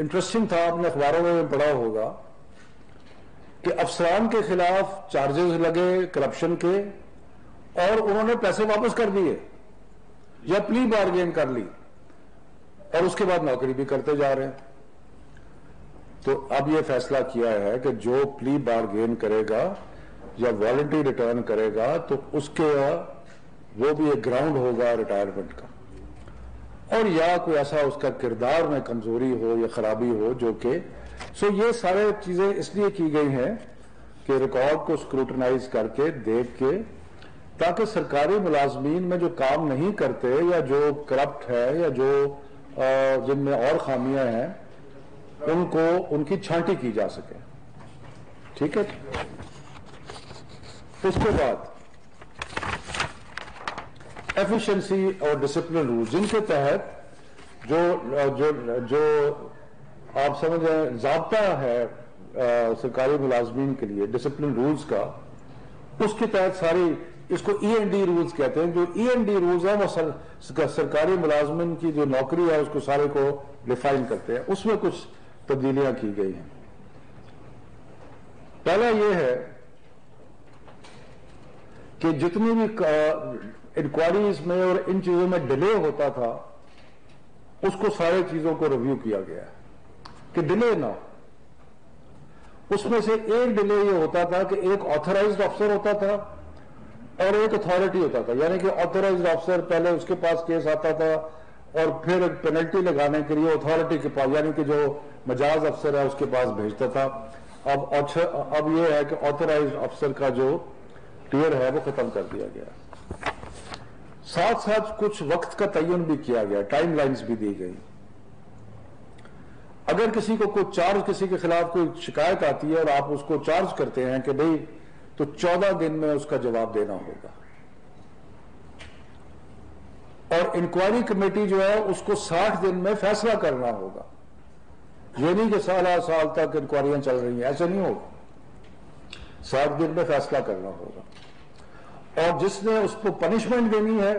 Interesting تھا، آپ نے اخباروں میں پڑھا ہوگا کہ افسران کے خلاف چارجز لگے کرپشن کے اور انہوں نے پیسے واپس کر دیے یا پلی بارگین کر لی اور اس کے بعد نوکری بھی کرتے جا رہے ہیں. تو اب یہ فیصلہ کیا ہے کہ جو پلی بارگین کرے گا یا والنٹری ریٹرن کرے گا تو اس کے وہ بھی ایک گراؤنڈ ہوگا ریٹائرمنٹ کا، اور یا کوئی ایسا اس کا کردار میں کمزوری ہو یا خرابی ہو جو کہ یہ سارے چیزیں اس لیے کی گئی ہیں کہ ریکارڈ کو اسکروٹنائز کر کے دیکھ کے، تاکہ سرکاری ملازمین میں جو کام نہیں کرتے یا جو کرپٹ ہے یا جو جن میں اور خامیاں ہیں ان کی چھانٹی کی جا سکے. ٹھیک ہے. اس کے بعد ایفیشنسی اور ڈسپلن رول، جن کے تحت جو آپ سمجھیں ضابطہ ہے سرکاری ملازمین کے لیے ڈسپلن رولز کا، اس کے تحت ساری، اس کو ای این ڈی رولز کہتے ہیں. جو ای این ڈی رولز ہیں وہ سرکاری ملازمین کی جو نوکری ہے اس کو سارے کو ڈیفائن کرتے ہیں. اس میں کچھ تبدیلیاں کی گئی ہیں. پہلا یہ ہے کہ جتنی بھی انکوائریز میں اور ان چیزوں میں ڈیلے ہوتا تھا اس کو سارے چیزوں کو ریویو کیا گیا کہ ڈیلے نہ ہو. اس میں سے ایک ڈیلے یہ ہوتا تھا کہ ایک آتھرائزڈ افسر ہوتا تھا اور ایک اتھارٹی ہوتا تھا. یعنی کہ آتھرائزڈ افسر پہلے اس کے پاس کیس آتا تھا اور پھر پینلٹی لگانے کے لیے اتھارٹی کے پاس، یعنی کہ جو مجاز افسر ہے اس کے پاس بھیجتا تھا. اب یہ ہے کہ آتھرائزڈ افسر کا جو ٹیئر ہے وہ ختم کر دیا گیا. ساتھ ساتھ کچھ وقت کا تعین بھی کیا گیا، ٹائم لائنز بھی دی گئی. اگر کسی کو کوئی چارج، کسی کے خلاف کوئی شکایت آتی ہے اور آپ اس کو چارج کرتے ہیں کہ بھئی تو 14 دن میں اس کا جواب دینا ہوگا، اور انکوائری کمیٹی جو ہے اس کو 60 دن میں فیصلہ کرنا ہوگا. یہ نہیں کہ سال تک انکوائریاں چل رہی ہیں، ایسے نہیں ہوگا. 60 دن میں فیصلہ کرنا ہوگا. اور جس نے اس کو پنشمنٹ دینی ہے،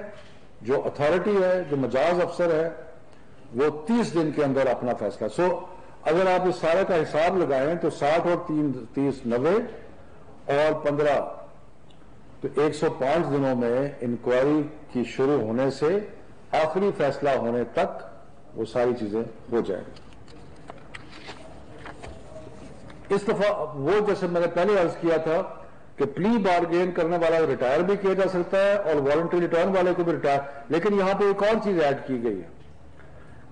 جو اتھارٹی ہے، جو مجاز افسر ہے، وہ 30 دن کے اندر اپنا فیصلہ. اگر آپ اس سارے کا حساب لگائیں تو 60 اور 30 90 اور 15 تو 105 دنوں میں انکوائری کی شروع ہونے سے آخری فیصلہ ہونے تک وہ ساری چیزیں ہو جائیں گی. اس دفعہ وہ جیسے میں نے پہلے عرض کیا تھا کہ پلی بارگین کرنے والا ریٹائر بھی کیا جا سکتا ہے اور والنٹری ریٹرن والے کو بھی ریٹائر، لیکن یہاں پہ ایک اور چیز ایڈ کی گئی ہے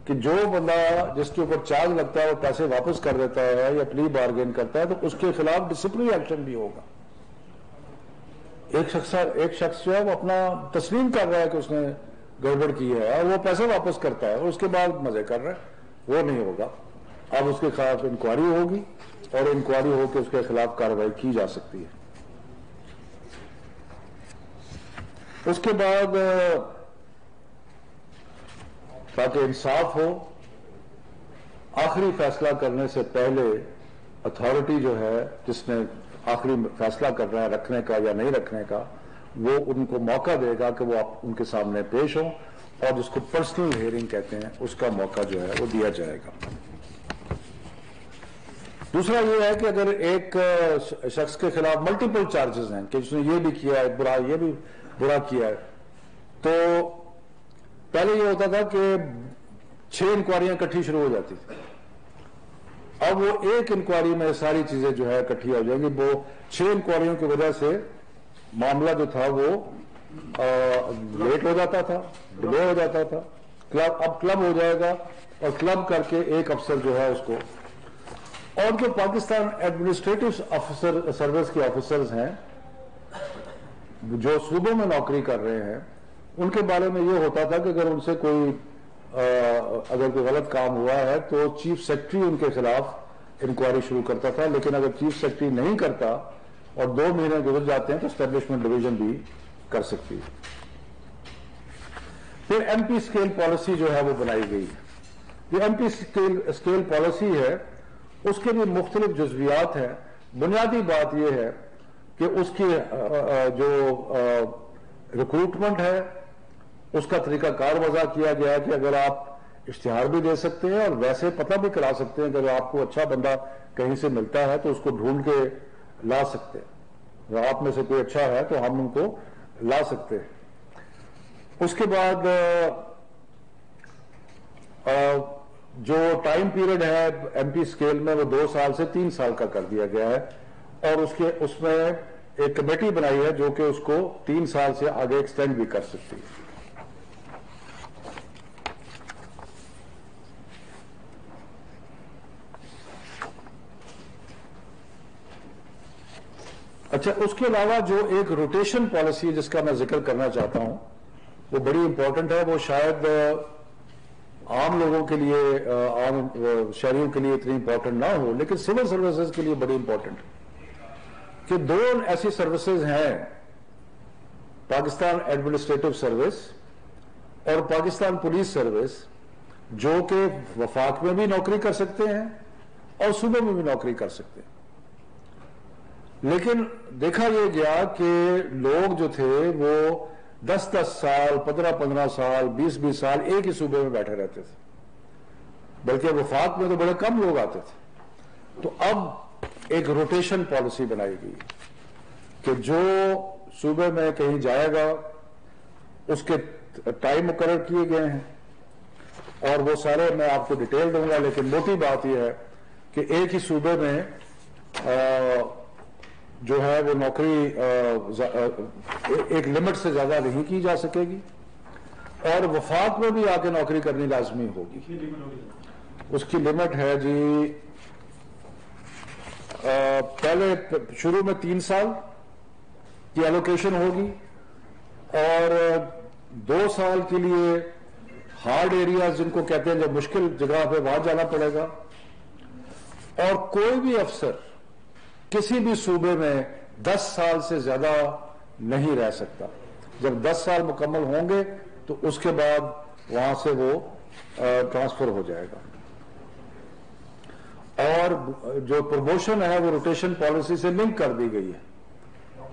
کہ جو بندہ جس کے اوپر چارج لگتا ہے وہ پیسے واپس کر دیتا ہے یا پلی بارگین کرتا ہے تو اس کے خلاف ڈسپلنری ایکشن بھی ہوگا. ایک شخص جو ہے وہ اپنا تسلیم کر رہا ہے کہ اس نے گڑبڑ کی ہے اور وہ پیسے واپس کرتا ہے اور اس کے بعد مزے کر رہا ہے، وہ نہیں ہوگا. اب اس کے خلاف انکوائری ہوگی اور انکوائری ہو کے اس کے خلاف کارروائی کی جا سکتی ہے. اس کے بعد تاکہ انصاف ہو، آخری فیصلہ کرنے سے پہلے اتھارٹی جو ہے جس نے آخری فیصلہ کرنا ہے رکھنے کا یا نہیں رکھنے کا، وہ ان کو موقع دے گا کہ وہ ان کے سامنے پیش ہوں، اور جس کو پرسنل ہیئرنگ کہتے ہیں اس کا موقع جو ہے وہ دیا جائے گا. دوسرا یہ ہے کہ اگر ایک شخص کے خلاف ملٹیپل چارجز ہیں کہ اس نے یہ بھی کیا ہے یہ بھی برا کیا ہے، تو پہلے یہ ہوتا تھا کہ 6 انکوائریاں اکٹھی شروع ہو جاتی تھی. اب وہ ایک انکوائری میں ساری چیزیں جو ہے اکٹھی ہو جائیں گی. وہ 6 انکوائریوں کی وجہ سے معاملہ جو تھا وہ لیٹ ہو جاتا تھا، ڈیلے ہو جاتا تھا. اب کلب ہو جائے گا اور کلب کر کے ایک افسر جو ہے اس کو، اور جو پاکستان ایڈمنسٹریٹو سروس کے آفیسرز ہیں جو صوبوں میں نوکری کر رہے ہیں، ان کے بارے میں یہ ہوتا تھا کہ اگر ان سے اگر کوئی غلط کام ہوا ہے تو چیف سیکرٹری ان کے خلاف انکوائری شروع کرتا تھا. لیکن اگر چیف سیکرٹری نہیں کرتا اور 2 مہینے گزر جاتے ہیں تو اسٹیبلشمنٹ ڈویژن بھی کر سکتی ہے. پھر ایم پی اسکیل پالیسی جو ہے وہ بنائی گئی ہے. جو ایم پی اسکیل پالیسی ہے اس کے لیے مختلف جزویات ہیں. بنیادی بات یہ ہے کہ اس کی جو ریکروٹمنٹ ہے اس کا طریقہ کار وضع کیا گیا کہ اگر آپ اشتہار بھی دے سکتے ہیں اور ویسے پتہ بھی کرا سکتے ہیں کہ اگر آپ کو اچھا بندہ کہیں سے ملتا ہے تو اس کو ڈھونڈ کے لا سکتے ہیں، اگر آپ میں سے کوئی اچھا ہے تو ہم ان کو لا سکتے ہیں۔ اس کے بعد جو ٹائم پیریڈ ہے ایم پی اسکیل میں وہ 2 سال سے 3 سال کا کر دیا گیا ہے، اور اس میں ایک کمیٹی بنائی ہے جو کہ اس کو 3 سال سے آگے ایکسٹینڈ بھی کر سکتی ہے۔ اچھا، اس کے علاوہ جو ایک روٹیشن پالیسی جس کا میں ذکر کرنا چاہتا ہوں وہ بڑی امپورٹنٹ ہے، وہ شاید عام لوگوں کے لیے، عام شہریوں کے لیے اتنی امپورٹنٹ نہ ہو، لیکن سول سروسز کے لیے بڑی امپورٹنٹ کہ 2 ایسی سروسز ہیں، پاکستان ایڈمنسٹریٹو سروس اور پاکستان پولیس سروس، جو کہ وفاق میں بھی نوکری کر سکتے ہیں اور صوبے میں بھی نوکری کر سکتے ہیں۔ لیکن دیکھا یہ گیا کہ لوگ جو تھے وہ 10 سال، 15 سال، 20 سال ایک ہی صوبے میں بیٹھے رہتے تھے، بلکہ وفاق میں تو بڑے کم لوگ آتے تھے۔ تو اب ایک روٹیشن پالیسی بنائی گئی کہ جو صوبے میں کہیں جائے گا اس کے ٹائم مقرر کیے گئے ہیں، اور وہ سارے میں آپ کو ڈیٹیل دوں گا، لیکن موٹی بات یہ ہے کہ ایک ہی صوبے میں جو ہے وہ نوکری ایک لمٹ سے زیادہ نہیں کی جا سکے گی، اور وفاق میں بھی آ کے نوکری کرنی لازمی ہوگی۔ اس کی لمٹ ہے جی، پہلے شروع میں 3 سال کی ایلوکیشن ہوگی، اور 2 سال کے لیے ہارڈ ایریاز جن کو کہتے ہیں، جو مشکل جگہ پہ وہاں جانا پڑے گا، اور کوئی بھی افسر کسی بھی صوبے میں 10 سال سے زیادہ نہیں رہ سکتا۔ جب 10 سال مکمل ہوں گے تو اس کے بعد وہاں سے وہ ٹرانسفر ہو جائے گا۔ اور جو پروموشن ہے وہ روٹیشن پالیسی سے لنک کر دی گئی ہے۔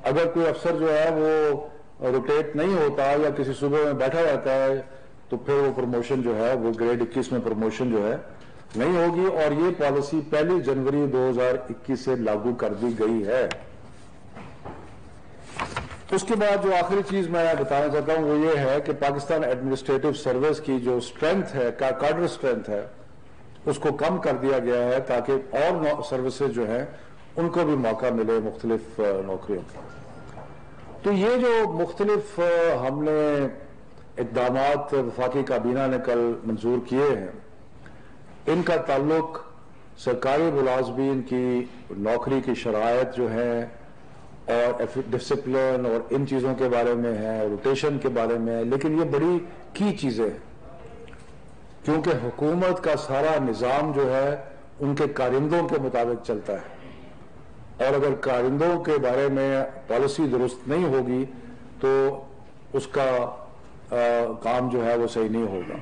اگر کوئی افسر جو ہے وہ روٹیٹ نہیں ہوتا یا کسی صوبے میں بیٹھا رہتا ہے تو پھر وہ پروموشن جو ہے وہ گریڈ 21 میں پروموشن جو ہے نہیں ہوگی، اور یہ پالیسی 1 جنوری 2021 سے لاگو کر دی گئی ہے۔ اس کے بعد جو آخری چیز میں بتانا چاہتا ہوں وہ یہ ہے کہ پاکستان ایڈمنسٹریٹو سروس کی جو اسٹرینتھ ہے، کارڈر اسٹرینتھ ہے، اس کو کم کر دیا گیا ہے تاکہ اور سروسز جو ہیں ان کو بھی موقع ملے مختلف نوکریوں کا۔ تو یہ جو مختلف ہم نے اقدامات وفاقی کابینہ نے کل منظور کیے ہیں، ان کا تعلق سرکاری ملازمین کی نوکری کی شرائط جو ہیں اور ڈسپلن اور ان چیزوں کے بارے میں ہے، روٹیشن کے بارے میں ہے، لیکن یہ بڑی کی چیزیں ہیں کیونکہ حکومت کا سارا نظام جو ہے ان کے کارندوں کے مطابق چلتا ہے، اور اگر کارندوں کے بارے میں پالیسی درست نہیں ہوگی تو اس کا کام جو ہے وہ صحیح نہیں ہوگا۔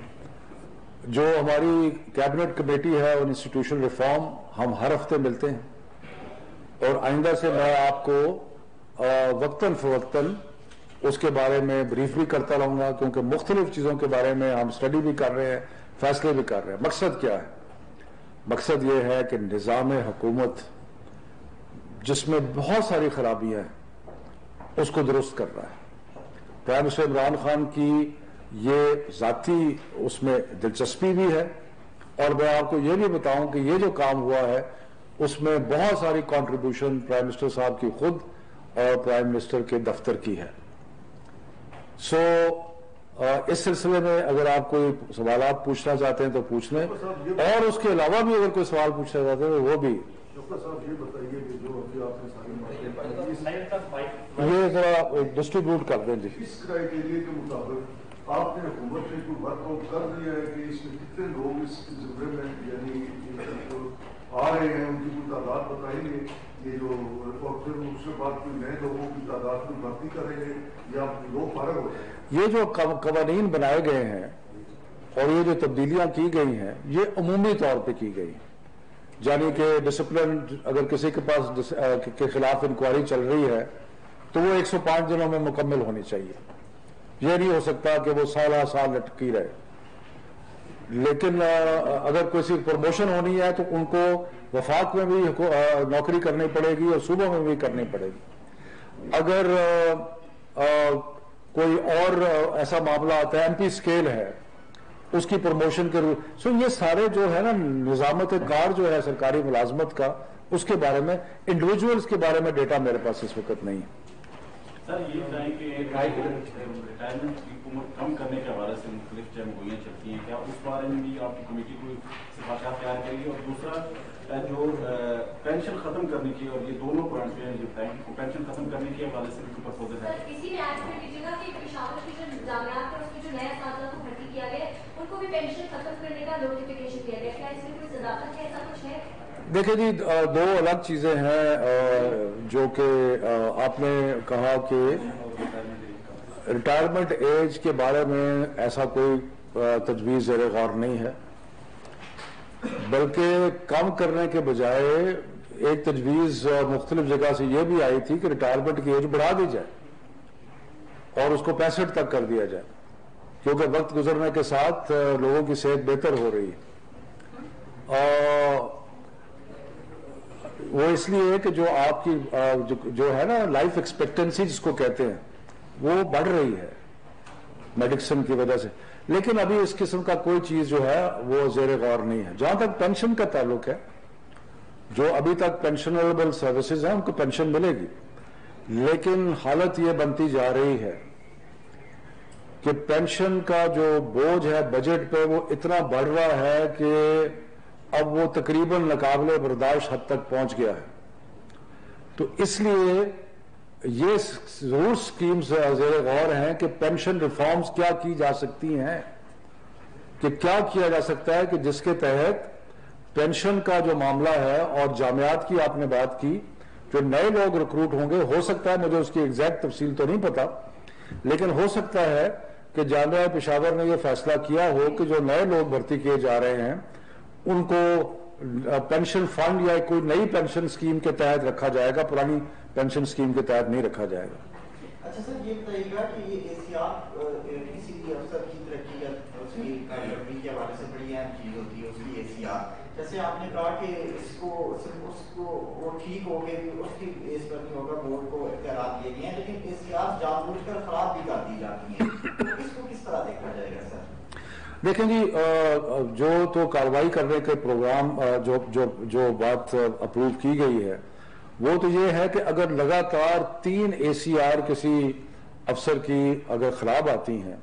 جو ہماری کیبنٹ کمیٹی ہے اور انسٹیٹیوشن ریفارم، ہم ہر ہفتے ملتے ہیں، اور آئندہ سے میں آپ کو وقتاً فوقتاً اس کے بارے میں بریف بھی کرتا رہوں گا، کیونکہ مختلف چیزوں کے بارے میں ہم اسٹڈی بھی کر رہے ہیں، فیصلے بھی کر رہے ہیں۔ مقصد کیا ہے؟ مقصد یہ ہے کہ نظام حکومت جس میں بہت ساری خرابیاں ہیں اس کو درست کر رہا ہے۔ پرائم منسٹر عمران خان کی یہ ذاتی اس میں دلچسپی بھی ہے، اور میں آپ کو یہ بھی بتاؤں کہ یہ جو کام ہوا ہے اس میں بہت ساری کنٹریبیوشن پرائم منسٹر صاحب کی خود اور پرائم منسٹر کے دفتر کی ہے۔ سو اس سلسلے میں اگر آپ کوئی سوالات پوچھنا چاہتے ہیں تو پوچھ لیں، اور اس کے علاوہ بھی اگر کوئی سوال پوچھنا چاہتے ہیں تو وہ بھی۔ یہ ذرا ڈسٹریبیوٹ کر دیں جی۔ اس کرائیٹیریا کے مطابق آپ نے حکومت سے کوئی ورک آؤٹ کر دیا ہے کہ اس میں کتنے لوگ اس زمرے میں یعنی آ رہے ہیں، ان کی کوئی تعداد بتائیں گے یہ جو، اور پھر اس کے بعد کوئی نئے لوگوں کی تعداد کو بھرتی کریں گے یا لوگ فارغ ہو جائیں گے؟ یہ جو قوانین بنائے گئے ہیں اور یہ جو تبدیلیاں کی گئی ہیں یہ عمومی طور پہ کی گئی ہیں، یعنی کہ ڈسپلن اگر کسی کے پاس کے خلاف انکوائری چل رہی ہے تو وہ 105 دنوں میں مکمل ہونی چاہیے۔ یہ نہیں ہو سکتا کہ وہ سالہ سال لٹکی رہے۔ لیکن اگر کوئی پروموشن ہونی ہے تو ان کو وفاق میں بھی نوکری کرنی پڑے گی اور صوبوں میں بھی کرنی پڑے گی. اگر کوئی اور ایسا معاملہ آتا ہے, MP اسکیل ہے, اس کی پروموشن کے سو یہ سارے جو ہے نا نظامت کار جو ہے سرکاری ملازمت کا, اس کے بارے میں انڈیویجولز کے بارے میں ڈیٹا میرے پاس اس وقت نہیں ہے. سر یہ بتائیں کہ ریٹائرمنٹ کی عمر کم کرنے کے حوالے سے مختلف جمہوریاں چلتی ہیں, کیا اس بارے میں بھی آپ کی کمیٹی کو سفارشات تیار کرے گی؟ اور دوسرا جو پینشن ختم کرنے کی, اور یہ دونوں پوائنٹس ہیں جو پینشن ختم کرنے کے حوالے سے بھی پرپوزل ہے. اسی میں ایڈ کر دیجیے گا کہ پشاور کی جو انتظامیات اور اس کے جو نئے اساتذہ کو بھرتی کیا گیا ان کو بھی پینشن ختم کرنے کا نوٹیفکیشن دیا گیا, کیا اس میں کوئی صداقت ہے, ایسا کچھ ہے؟ دیکھیں جی, دو الگ چیزیں ہیں. جو کہ آپ نے کہا کہ ریٹائرمنٹ ایج کے بارے میں ایسا کوئی تجویز زیر غور نہیں ہے, بلکہ کم کرنے کے بجائے ایک تجویز مختلف جگہ سے یہ بھی آئی تھی کہ ریٹائرمنٹ کی ایج بڑھا دی جائے اور اس کو 65 تک کر دیا جائے, کیونکہ وقت گزرنے کے ساتھ لوگوں کی صحت بہتر ہو رہی ہے. وہ اس لیے کہ جو آپ کی جو ہے نا لائف ایکسپیکٹنسی جس کو کہتے ہیں وہ بڑھ رہی ہے میڈیسن کی وجہ سے, لیکن ابھی اس قسم کا کوئی چیز جو ہے وہ زیر غور نہیں ہے. جہاں تک پینشن کا تعلق ہے, جو ابھی تک پینشنیبل سروسز ہیں ان کو پینشن ملے گی, لیکن حالت یہ بنتی جا رہی ہے کہ پینشن کا جو بوجھ ہے بجٹ پہ وہ اتنا بڑھ رہا ہے کہ اب وہ تقریباً ناقابل برداشت حد تک پہنچ گیا ہے. تو اس لیے یہ ضرور سکیمز زیر غور ہیں کہ پینشن ریفارمز کیا کی جا سکتی ہیں, کہ کیا کیا جا سکتا ہے کہ جس کے تحت پینشن کا جو معاملہ ہے, اور جامعات کی آپ نے بات کی, جو نئے لوگ ریکروٹ ہوں گے, ہو سکتا ہے, مجھے اس کی ایگزیکٹ تفصیل تو نہیں پتا, لیکن ہو سکتا ہے کہ جامعہ پشاور نے یہ فیصلہ کیا ہو کہ جو نئے لوگ بھرتی کیے جا رہے ہیں ان کو پینشن فنڈ یا کوئی نئی پینشن اسکیم کے تحت رکھا جائے گا, پرانی پینشن اسکیم کے تحت نہیں رکھا جائے گا. اچھا سر, یہ بتائیے گا کہ یہ احتیاط کسی بھی افسر کی ترقی یا اس کی کارکردگی کے حوالے سے بڑی اہم چیز ہوتی ہے, اس کی احتیاط. جیسے آپ نے کہا کہ اس کو وہ ٹھیک ہو گئے, اس کی بیس پر نہیں ہوگا, بورڈ کو اختیارات دیے گئے ہیں, لیکن احتیاط جان بوجھ کر خراب بھی کر دی جاتی ہیں, تو اس کو کس طرح دیکھا جائے گا سر؟ دیکھیں جی, جو تو کارروائی کرنے کے پروگرام جو بات اپروو کی گئی ہے وہ تو یہ ہے کہ اگر لگاتار 3 ACR کسی افسر کی اگر خراب آتی ہیں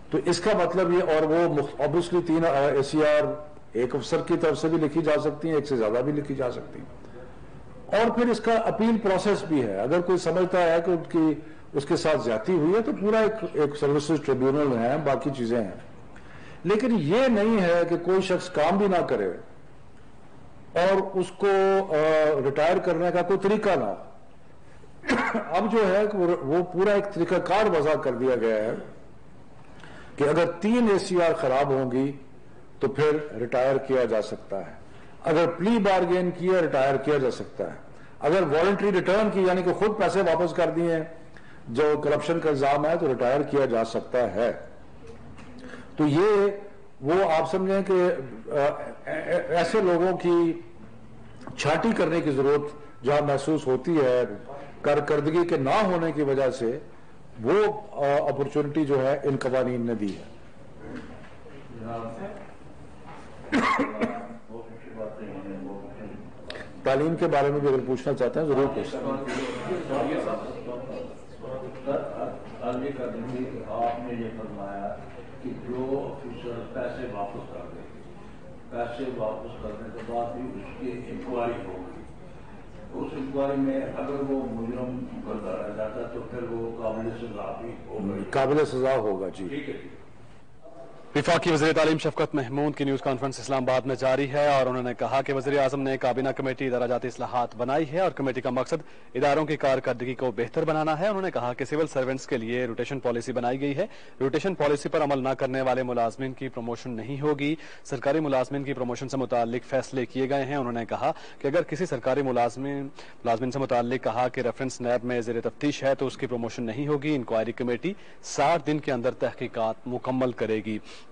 تو اس کا مطلب یہ, اور وہ obviously 3 ACR ایک افسر کی طرف سے بھی لکھی جا سکتی ہیں, ایک سے زیادہ بھی لکھی جا سکتی ہیں, اور پھر اس کا اپیل پروسیس بھی ہے. اگر کوئی سمجھتا ہے کہ اس کے ساتھ زیادتی ہوئی ہے تو پورا ایک سروسز ٹریبیونل ہے, باقی چیزیں ہیں. لیکن یہ نہیں ہے کہ کوئی شخص کام بھی نہ کرے اور اس کو ریٹائر کرنے کا کوئی طریقہ نہ ہو. اب جو ہے وہ پورا ایک طریقہ کار وضع کر دیا گیا ہے کہ اگر 3 ACR خراب ہوں گی تو پھر ریٹائر کیا جا سکتا ہے, اگر پلی بارگین کیا ریٹائر کیا جا سکتا ہے, اگر والنٹری ریٹرن کی یعنی کہ خود پیسے واپس کر دیے جو کرپشن کا الزام ہے تو ریٹائر کیا جا سکتا ہے. تو یہ وہ آپ سمجھیں کہ ایسے لوگوں کی چھانٹی کرنے کی ضرورت جہاں محسوس ہوتی ہے کارکردگی کے نہ ہونے کی وجہ سے, وہ اپرچونٹی جو ہے ان قوانین نے دی ہے. تعلیم کے بارے میں بھی اگر پوچھنا چاہتے ہیں ضرور پوچھ سکتے ہیں. آپ نے یہ فرمایا کہ جو آفیسر پیسے واپس کر دیں گے, پیسے واپس کرنے کے بعد بھی اس کی انکوائری ہوگی, اس انکوائری میں اگر وہ مجرم کرتا رہ جاتا تو پھر وہ قابل سزا بھی ہوگا, قابل سزا ہوگا. جی ٹھیک ہے. وفاقی وزیر تعلیم شفقت محمود کی نیوز کانفرنس اسلام آباد میں جاری ہے, اور انہوں نے کہا کہ وزیر اعظم نے کابینہ کمیٹی ادارہ جاتی اصلاحات بنائی ہے اور کمیٹی کا مقصد اداروں کی کارکردگی کو بہتر بنانا ہے. انہوں نے کہا کہ سول سروینٹس کے لیے روٹیشن پالیسی بنائی گئی ہے, روٹیشن پالیسی پر عمل نہ کرنے والے ملازمین کی پروموشن نہیں ہوگی. سرکاری ملازمین کی پروموشن سے متعلق فیصلے کیے گئے ہیں. انہوں نے کہا کہ اگر کسی سرکاری ملازمین سے متعلق کہا کہ ریفرنس نیب میں زیر تفتیش ہے تو اس کی پروموشن نہیں ہوگی. انکوائری کمیٹی 60 دن کے اندر تحقیقات مکمل کرے گی.